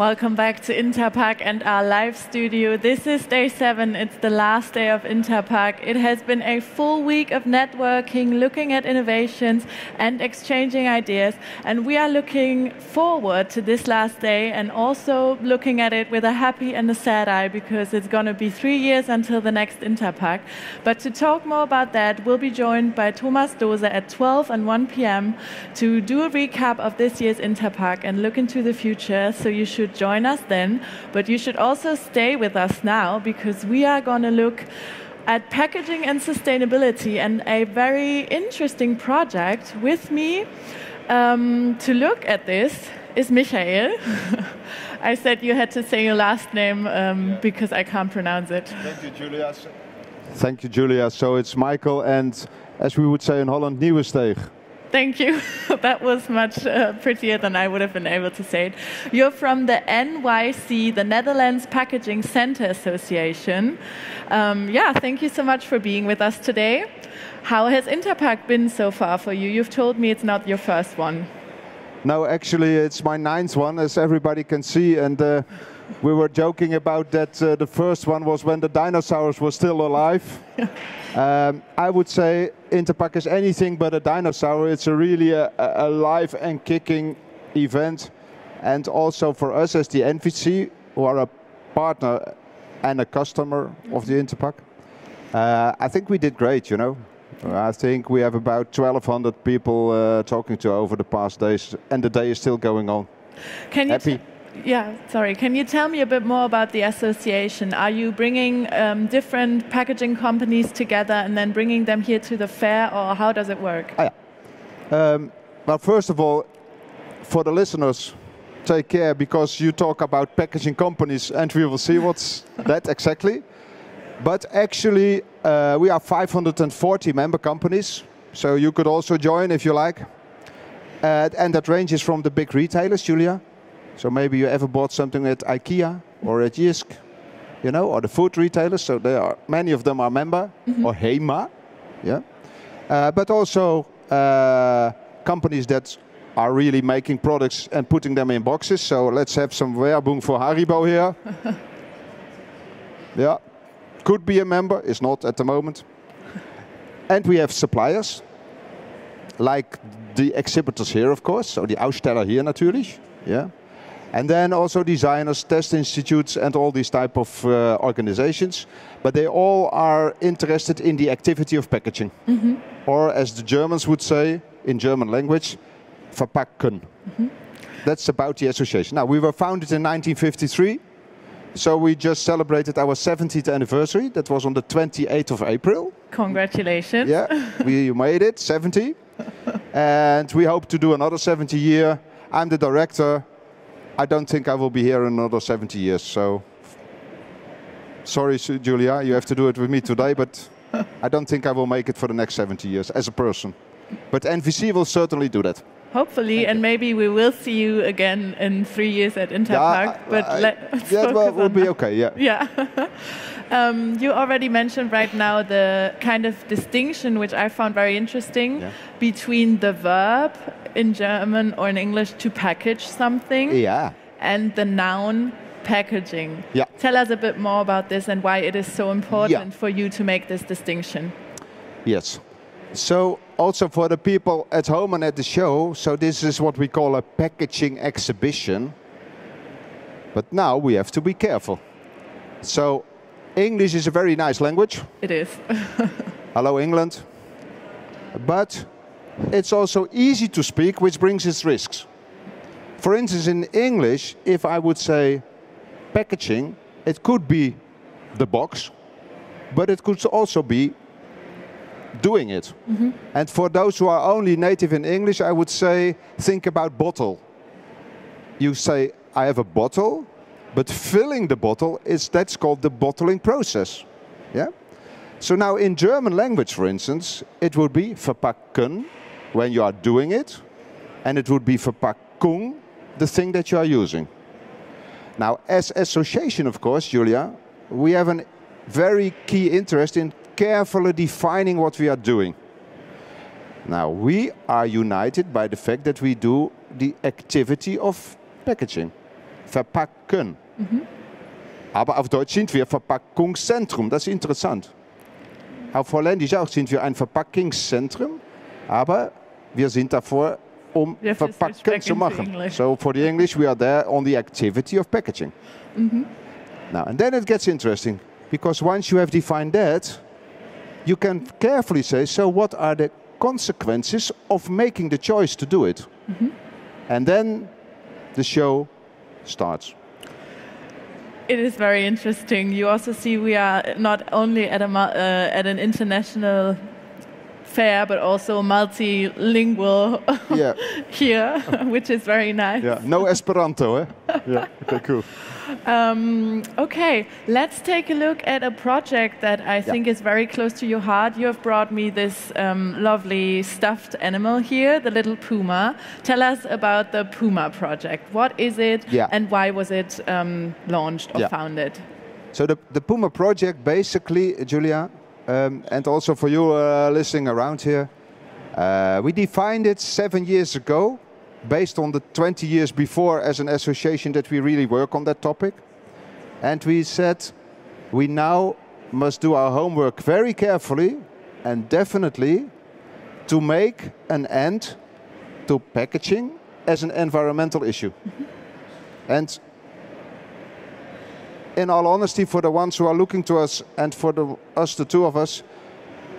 Welcome back to INTERPACK and our live studio. This is day 7. It's the last day of INTERPACK. It has been a full week of networking, looking at innovations and exchanging ideas. And we are looking forward to this last day and also looking at it with a happy and a sad eye because it's going to be 3 years until the next INTERPACK. But to talk more about that, we'll be joined by Thomas Dose at 12 and 1 p.m. to do a recap of this year's INTERPACK and look into the future. So you should join us then, but you should also stay with us now because we are going to look at packaging and sustainability and a very interesting project. With me to look at this is Michael. I said you had to say your last name because I can't pronounce it. Thank you, Julia. Thank you, Julia. So it's Michael and, as we would say in Holland, Nieuwesteeg. Thank you. That was much prettier than I would have been able to say it. You're from the NYC, the Netherlands Packaging Center Association. Thank you so much for being with us today. How has INTERPACK been so far for you? You've told me it's not your first one. No, actually it's my 9th one, as everybody can see. And we were joking about that the first one was when the dinosaurs were still alive. I would say INTERPACK is anything but a dinosaur. It's really a live and kicking event. And also for us as the NVC, who are a partner and a customer of the INTERPACK, I think we did great, you know. I think we have about 1,200 people talking to over the past days, and the day is still going on. Happy. Can you tell me a bit more about the association? Are you bringing different packaging companies together and then bringing them here to the fair, or how does it work? Well, first of all, for the listeners, take care because you talk about packaging companies and we will see what's that exactly. But actually, we are 540 member companies, so you could also join if you like. And that ranges from the big retailers, Julia. So maybe you ever bought something at IKEA or at Jysk, you know, or the food retailers. So there are many of them are member, or HEMA, yeah. But also companies that are really making products and putting them in boxes. So let's have some Werbung for Haribo here. Yeah, could be a member, is not at the moment. And we have suppliers, like the exhibitors here, of course. So the Aussteller hier natürlich, yeah. And then also designers, test institutes, and all these type of organizations. But they all are interested in the activity of packaging. Or as the Germans would say, in German language, verpacken. That's about the association. Now, we were founded in 1953. So we just celebrated our 70th anniversary. That was on the 28th of April. Congratulations. Yeah, we made it, 70. And we hope to do another 70 years. I'm the director. I don't think I will be here in another 70 years, so sorry, Julia, you have to do it with me today, but I don't think I will make it for the next 70 years as a person. But NVC will certainly do that. Hopefully, and maybe we will see you again in 3 years at INTERPACK. That will be okay, yeah. You already mentioned right now the kind of distinction, which I found very interesting, between the verb in German or in English to package something and the noun packaging. Tell us a bit more about this and why it is so important for you to make this distinction. Yes. So also for the people at home and at the show, so this is what we call a packaging exhibition. But now we have to be careful. So English is a very nice language. It is. Hello, England. But it's also easy to speak, which brings its risks. For instance, in English, if I would say packaging, it could be the box, but it could also be doing it. And for those who are only native in English, I would say, think about bottle. You say, I have a bottle, but filling the bottle, that's called the bottling process. Yeah? So now in German language, for instance, it would be verpacken when you are doing it, and it would be Verpackung, the thing that you are using. Now, as association, of course, Julia, we have a very key interest in carefully defining what we are doing. Now, we are united by the fact that we do the activity of packaging. verpacken. Aber auf Deutsch sind wir Verpackungszentrum. Das ist interessant. Auf Holländisch auch sind wir ein Verpackingszentrum, aber wir sind davor, verpacken zu machen. So for the English, we are there on the activity of packaging. Now, and then it gets interesting, because once you have defined that, you can carefully say, so what are the consequences of making the choice to do it? And then the show starts. It is very interesting. You also see we are not only at an international fair, but also multilingual here, which is very nice. Yeah, no Esperanto, eh? Yeah, okay, cool. Okay, let's take a look at a project that I think is very close to your heart. You have brought me this lovely stuffed animal here, the little puma. Tell us about the PUMA Project. What is it, and why was it launched or founded? So the PUMA Project, basically, Julia, and also for you listening around here, we defined it 7 years ago, based on the 20 years before as an association that we really work on that topic. And we said we now must do our homework very carefully and definitely to make an end to packaging as an environmental issue. And in all honesty, for the ones who are looking to us and for the two of us,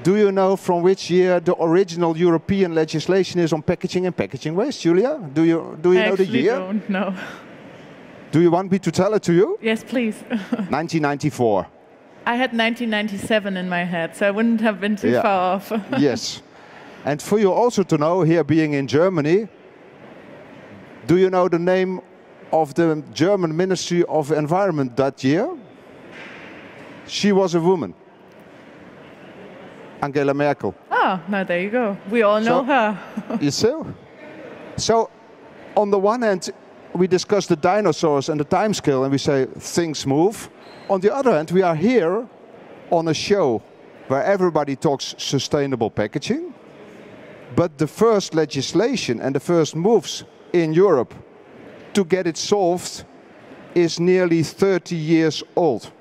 do you know from which year the original European legislation is on packaging and packaging waste, Julia? Do you know the year? I don't know. Do you want me to tell it to you? Yes, please. 1994. I had 1997 in my head, so I wouldn't have been too far off. Yes. And for you also to know, here being in Germany, do you know the name of the German Ministry of Environment that year? She was a woman. Angela Merkel. Oh, now there you go. We all know her. You see? So, on the one hand, we discuss the dinosaurs and the time scale and we say things move. On the other hand, we are here on a show where everybody talks sustainable packaging. But the first legislation and the first moves in Europe to get it solved is nearly 30 years old.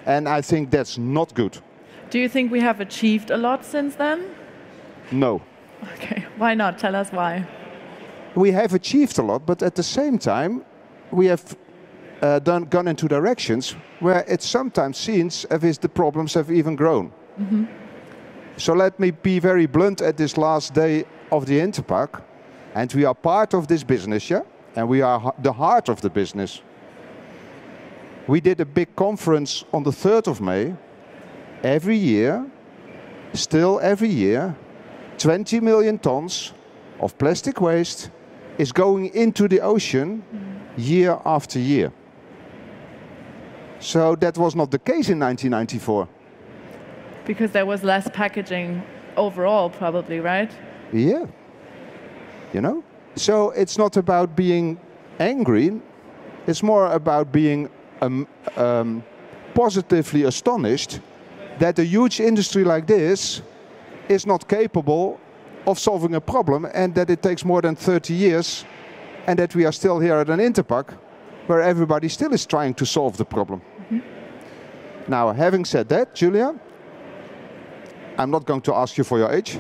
And I think that's not good. Do you think we have achieved a lot since then? No. Okay, why not? Tell us why. We have achieved a lot, but at the same time, we have gone into directions where it sometimes seems as if the problems have even grown. So let me be very blunt at this last day of the INTERPACK, and we are part of this business, and we are the heart of the business. We did a big conference on the 3rd of May. Every year, still every year, 20 million tons of plastic waste is going into the ocean year after year. So that was not the case in 1994. Because there was less packaging overall, probably, right? Yeah. You know? So it's not about being angry, it's more about being positively astonished that a huge industry like this is not capable of solving a problem, and that it takes more than 30 years, and that we are still here at an INTERPACK where everybody still is trying to solve the problem. Now, having said that, Julia, I'm not going to ask you for your age,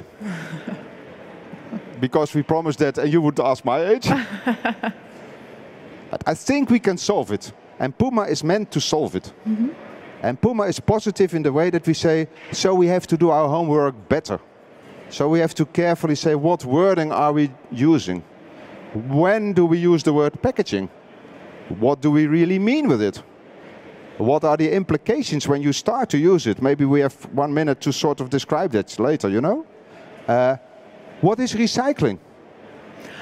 because we promised that and you would ask my age. But I think we can solve it, and PUMA is meant to solve it. And PUMA is positive in the way that we say, so we have to do our homework better. So we have to carefully say, what wording are we using? When do we use the word packaging? What do we really mean with it? What are the implications when you start to use it? Maybe we have 1 minute to sort of describe that later, you know? What is recycling?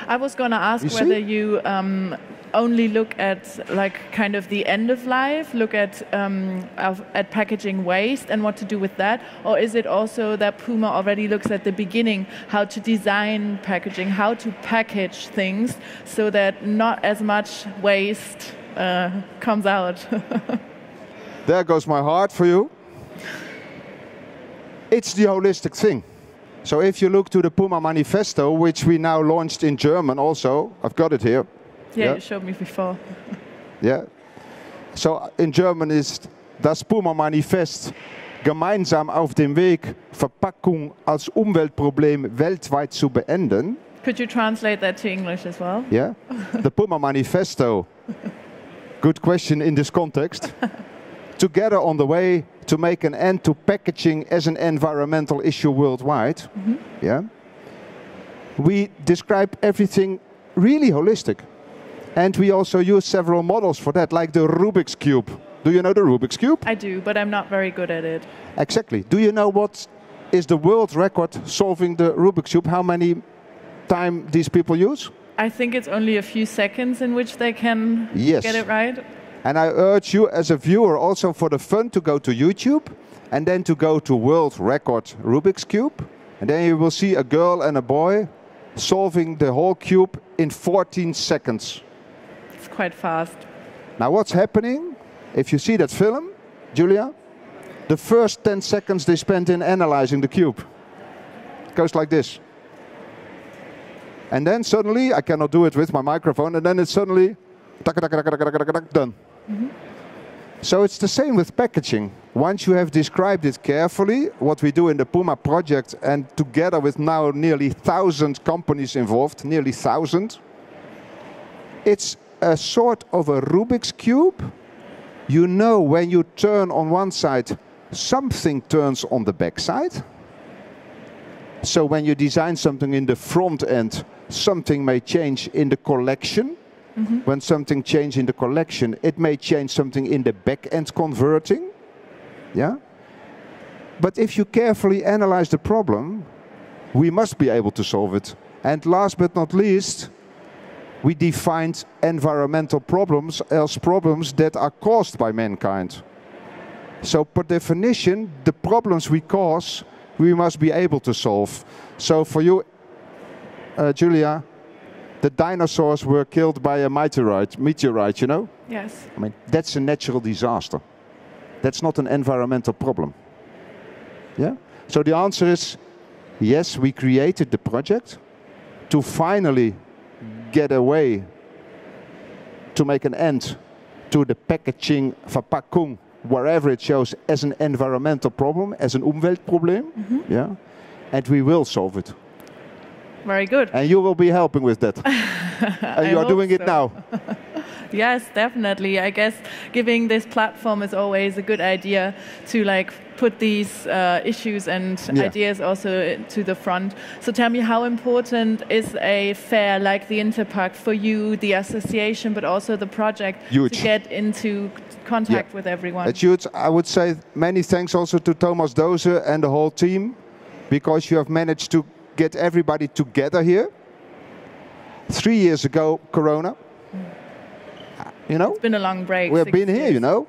I was going to ask whether you only look at like kind of the end of life, look at packaging waste and what to do with that, or is it also that PUMA already looks at the beginning, how to design packaging, how to package things so that not as much waste comes out? There goes my heart for you. It's the holistic thing. So if you look to the PUMA manifesto, which we now launched in German also, I've got it here. Yeah, you showed me before. Yeah. So in German is das PUMA Manifest gemeinsam auf dem Weg, Verpackung als Umweltproblem weltweit zu beenden. Could you translate that to English as well? Yeah. The PUMA Manifesto. Good question in this context. Together on the way to make an end to packaging as an environmental issue worldwide. Yeah. We describe everything really holistic. And we also use several models for that, like the Rubik's Cube. Do you know the Rubik's Cube? I do, but I'm not very good at it. Exactly. Do you know what is the world record solving the Rubik's Cube? How many time these people use? I think it's only a few seconds in which they can get it right. And I urge you as a viewer also for the fun to go to YouTube and then to go to World Record Rubik's Cube. And then you will see a girl and a boy solving the whole cube in 14 seconds. It's quite fast. Now what's happening? If you see that film, Julia, the first 10 seconds they spent in analyzing the cube. It goes like this. And then suddenly, I cannot do it with my microphone, and then it's suddenly done. So it's the same with packaging. Once you have described it carefully, what we do in the PUMA project, and together with now nearly 1,000 companies involved, nearly 1,000, it's a sort of a Rubik's Cube. You know when you turn on one side, something turns on the back side. So when you design something in the front end, something may change in the collection. When something changes in the collection, it may change something in the back end converting. Yeah? But if you carefully analyze the problem, we must be able to solve it. And last but not least, we defined environmental problems as problems that are caused by mankind. So per definition, the problems we cause, we must be able to solve. So for you, Julia, the dinosaurs were killed by a meteorite, you know? Yes. I mean, that's a natural disaster. That's not an environmental problem. Yeah? So the answer is, yes, we created the project to finally get away, to make an end to the packaging, Verpackung, wherever it shows as an environmental problem, as an Umweltproblem. Yeah? And we will solve it. Very good. And you will be helping with that. And you are doing it now. Yes, definitely. I guess giving this platform is always a good idea to put these issues and ideas also to the front. So tell me, how important is a fair like the INTERPACK for you, the association, but also the project, huge, to get into contact with everyone? It's huge. I would say many thanks also to Thomas Doze and the whole team, because you have managed to get everybody together here. 3 years ago, Corona. You know? It's been a long break. We've been here, you know?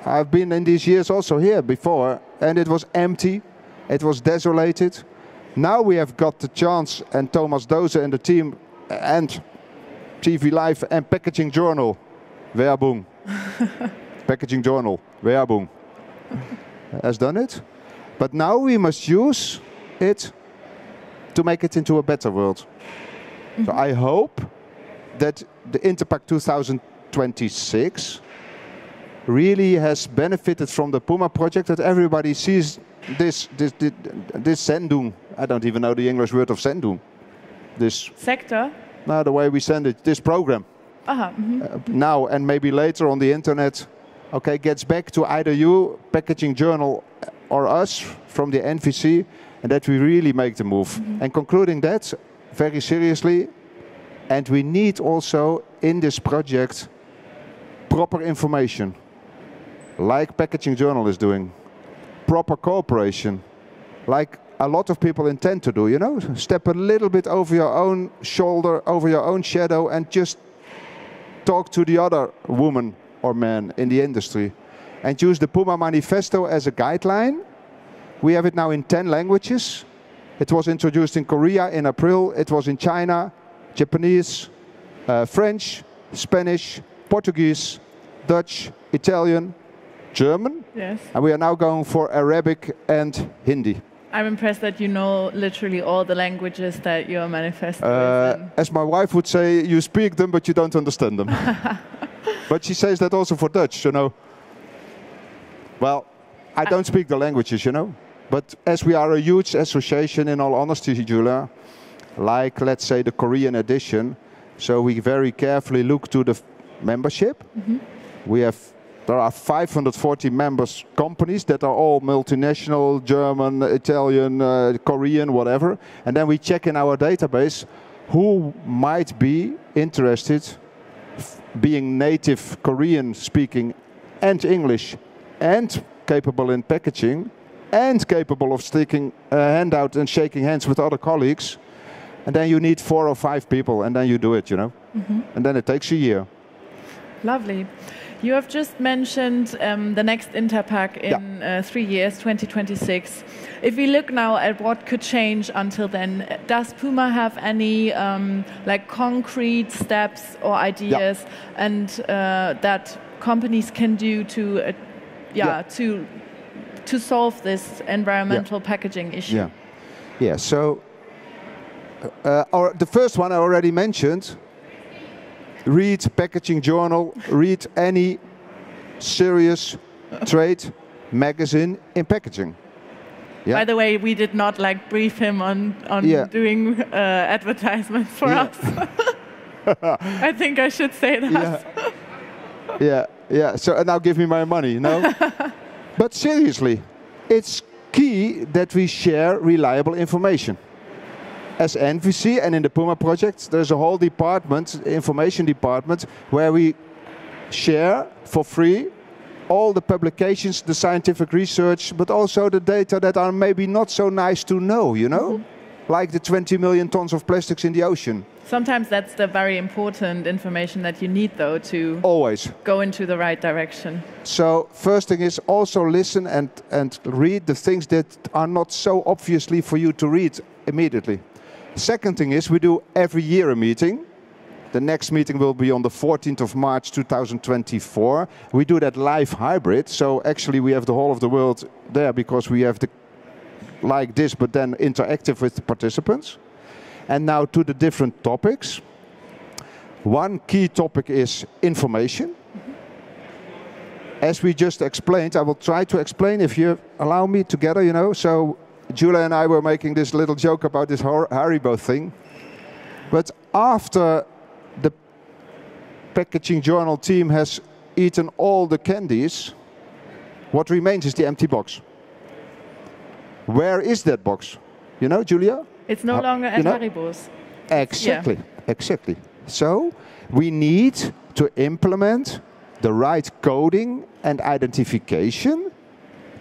I've been in these years also here before, and it was empty. It was desolated. Now we have got the chance, and Thomas Doze and the team, and TV Live and Packaging Journal, Werbung. Packaging Journal, Werbung, has done it. But now we must use it to make it into a better world. So I hope that the INTERPACK 2026 really has benefited from the PUMA project, that everybody sees this Sendung. I don't even know the English word of Sendung. This sector? No, the way we send it, this program. Now and maybe later on the internet, okay, gets back to either you, Packaging Journal, or us from the NVC, and that we really make the move. And concluding that very seriously, and we need also in this project proper information, like Packaging Journal is doing, proper cooperation, like a lot of people intend to do, you know, step a little bit over your own shoulder, over your own shadow, and just talk to the other woman or man in the industry, and use the PUMA Manifesto as a guideline. We have it now in 10 languages. It was introduced in Korea in April. It was in China, Japanese, French, Spanish, Portuguese, Dutch, Italian, German. Yes. And we are now going for Arabic and Hindi. I'm impressed that you know literally all the languages that your manifesto is in. As my wife would say, you speak them, but you don't understand them. But she says that also for Dutch, you know. Well, I don't speak the languages, you know. But as we are a huge association, in all honesty, Julia, like, let's say, the Korean edition, so we very carefully look to the membership. There are 540 members companies that are all multinational, German, Italian, Korean, whatever. And then we check in our database who might be interested being native Korean speaking and English and capable in packaging and capable of sticking a hand out and shaking hands with other colleagues. And then you need 4 or 5 people and then you do it, you know. And then it takes a year. Lovely. You have just mentioned the next INTERPACK in 3 years, 2026. If we look now at what could change until then, does PUMA have any like concrete steps or ideas and that companies can do to solve this environmental packaging issue? Yeah. So the first one I already mentioned. Read Packaging Journal, read any serious trade magazine in packaging. By the way, we did not like brief him on doing advertisements for us. I think I should say that. Yeah. So now give me my money, no? But seriously, it's key that we share reliable information. As NVC and in the PUMA Project, there's a whole department, information department, where we share for free all the publications, the scientific research, but also the data that are maybe not so nice to know, you know? Like the 20 million tons of plastics in the ocean. Sometimes that's the very important information that you need, though, to always go into the right direction. So first thing is also listen and read the things that are not so obviously for you to read immediately. Second thing is we do every year a meeting. The next meeting will be on the 14th of March 2024. We do that live hybrid. So actually we have the whole of the world there because we have the like this, but then interactive with the participants. And now to the different topics. One key topic is information. As we just explained, I will try to explain if you allow me together, you know. So Julia and I were making this little joke about this Haribo thing. But after the Packaging Journal team has eaten all the candies, what remains is the empty box. Where is that box? You know, Julia? It's no longer at Haribo's. Exactly, exactly. So we need to implement the right coding and identification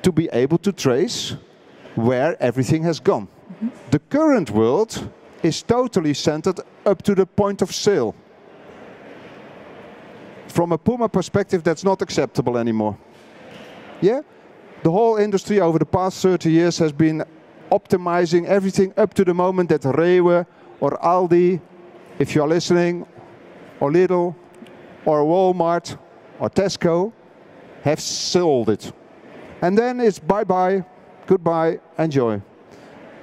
to be able to trace where everything has gone. The current world is totally centered up to the point of sale. From a PUMA perspective, that's not acceptable anymore. Yeah? The whole industry over the past 30 years has been optimizing everything up to the moment that Rewe or Aldi, if you're listening, or Lidl, or Walmart, or Tesco, have sold it. And then it's bye-bye, goodbye, enjoy.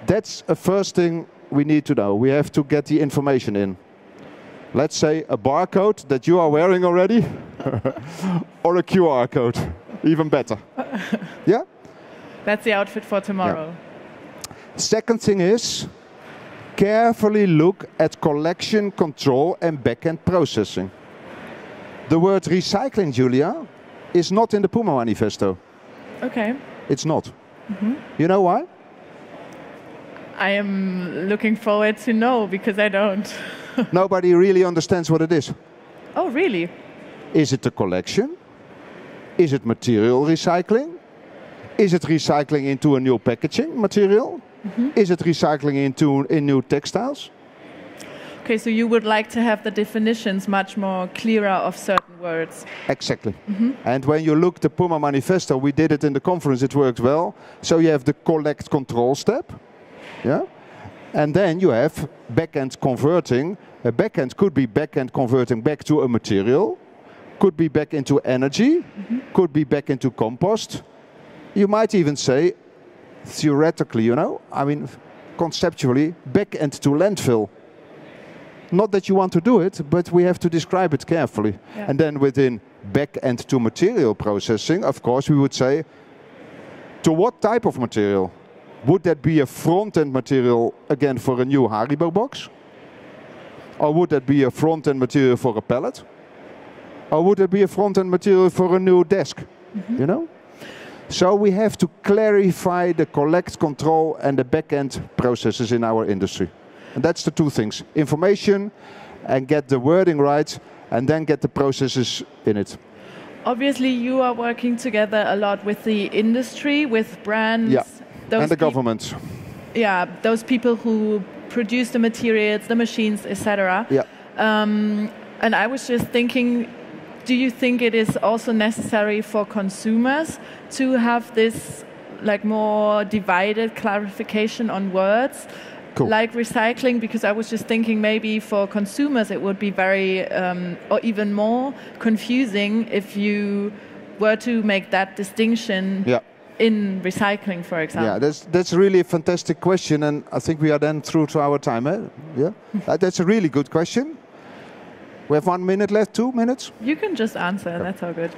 That's a first thing we need to know. We have to get the information in. Let's say a barcode that you are wearing already, or a QR code, even better. Yeah? That's the outfit for tomorrow. Yeah. Second thing is, carefully look at collection, control and back-end processing. The word recycling, Julia, is not in the PUMA manifesto. Okay. It's not. You know why? I am looking forward to know, because I don't. Nobody really understands what it is. Oh, really? Is it a collection? Is it material recycling? Is it recycling into a new packaging material? Is it recycling in new textiles? Okay, so you would like to have the definitions much more clearer of certain words. Exactly. And when you look the PUMA manifesto, we did it in the conference, it worked well. So you have the collect control step. Yeah? And then you have back-end converting. A back-end could be back-end converting back to a material, could be back into energy, could be back into compost. You might even say, theoretically, you know, I mean, conceptually, back-end to landfill. Not that you want to do it, but we have to describe it carefully. Yeah. And then within back-end to material processing, of course we would say, to what type of material? Would that be a front-end material, again, for a new Haribo box? Or would that be a front-end material for a pallet? Or would it be a front-end material for a new desk? You know? So we have to clarify the collect, control and the back-end processes in our industry. And that's the two things. Information and get the wording right, and then get the processes in it. Obviously you are working together a lot with the industry, with brands. Yeah, and the government. Yeah, those people who produce the materials, the machines, etc. Yeah. And I was just thinking, do you think it is also necessary for consumers to have this like more divided clarification on words? Cool. Like recycling, because I was just thinking maybe for consumers it would be very, or even more confusing if you were to make that distinction in recycling, for example. Yeah, that's really a fantastic question, and I think we are then through to our time. Yeah, that's a really good question. We have 1 minute left, 2 minutes? You can just answer, that's all good.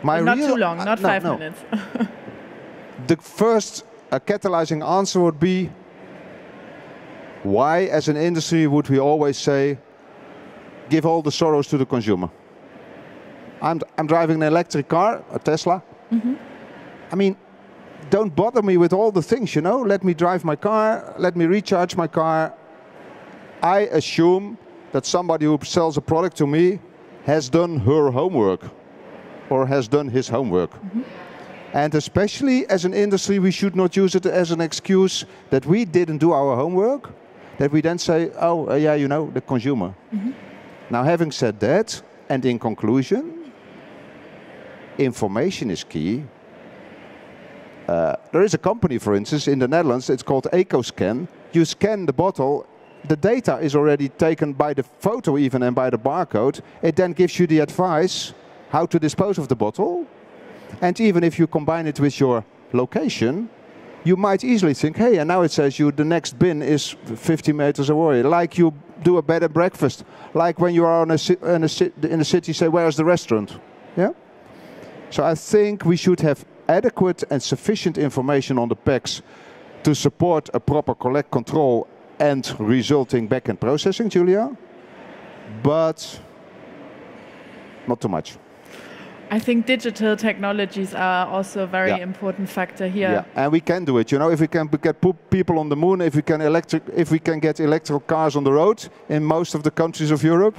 Not too long, not 5 minutes. The first catalyzing answer would be, why as an industry would we always say, give all the sorrows to the consumer? I'm driving an electric car, a Tesla. I mean, don't bother me with all the things, you know? Let me drive my car, let me recharge my car. I assume that somebody who sells a product to me has done her homework or has done his homework. And especially as an industry, we should not use it as an excuse that we didn't do our homework, that we then say, oh, yeah, you know, the consumer. Now, having said that, and in conclusion, information is key. There is a company, for instance, in the Netherlands, it's called EcoScan. You scan the bottle, the data is already taken by the photo even and by the barcode. It then gives you the advice how to dispose of the bottle. And even if you combine it with your location, you might easily think, hey, and now it says you the next bin is 50 meters away. Like you do a bed and breakfast. Like when you are in a city, say, where's the restaurant? Yeah? So I think we should have adequate and sufficient information on the packs to support a proper collect, control and resulting back-end processing, Julia, but not too much. I think digital technologies are also a very important factor here. Yeah, and we can do it. You know, if we can get people on the moon, if we can get electric cars on the road in most of the countries of Europe,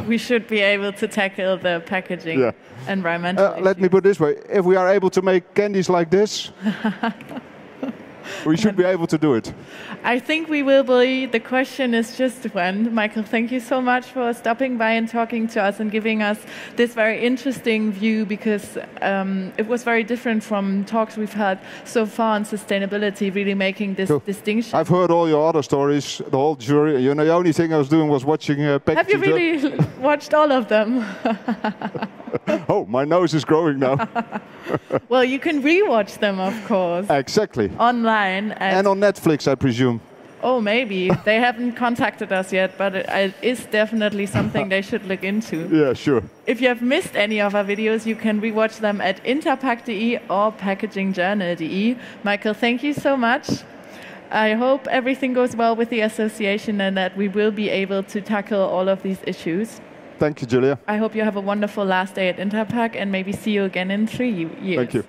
we should be able to tackle the packaging environmental let me put it this way: if we are able to make candies like this, we should be able to do it. I think we will be. The question is just when. Michael, thank you so much for stopping by and talking to us and giving us this very interesting view, because it was very different from talks we've had so far on sustainability, really making this distinction. I've heard all your other stories, the whole jury. You know, the only thing I was doing was watching packaging. Have you really watched all of them? Oh, my nose is growing now. Well, you can rewatch them, of course. Exactly. Online. And on Netflix, I presume. Oh, maybe. They haven't contacted us yet, but it is definitely something they should look into. Yeah, sure. If you have missed any of our videos, you can rewatch them at interpack.de or packagingjournal.de. Michael, thank you so much. I hope everything goes well with the association and that we will be able to tackle all of these issues. Thank you, Julia. I hope you have a wonderful last day at INTERPACK and maybe see you again in 3 years. Thank you.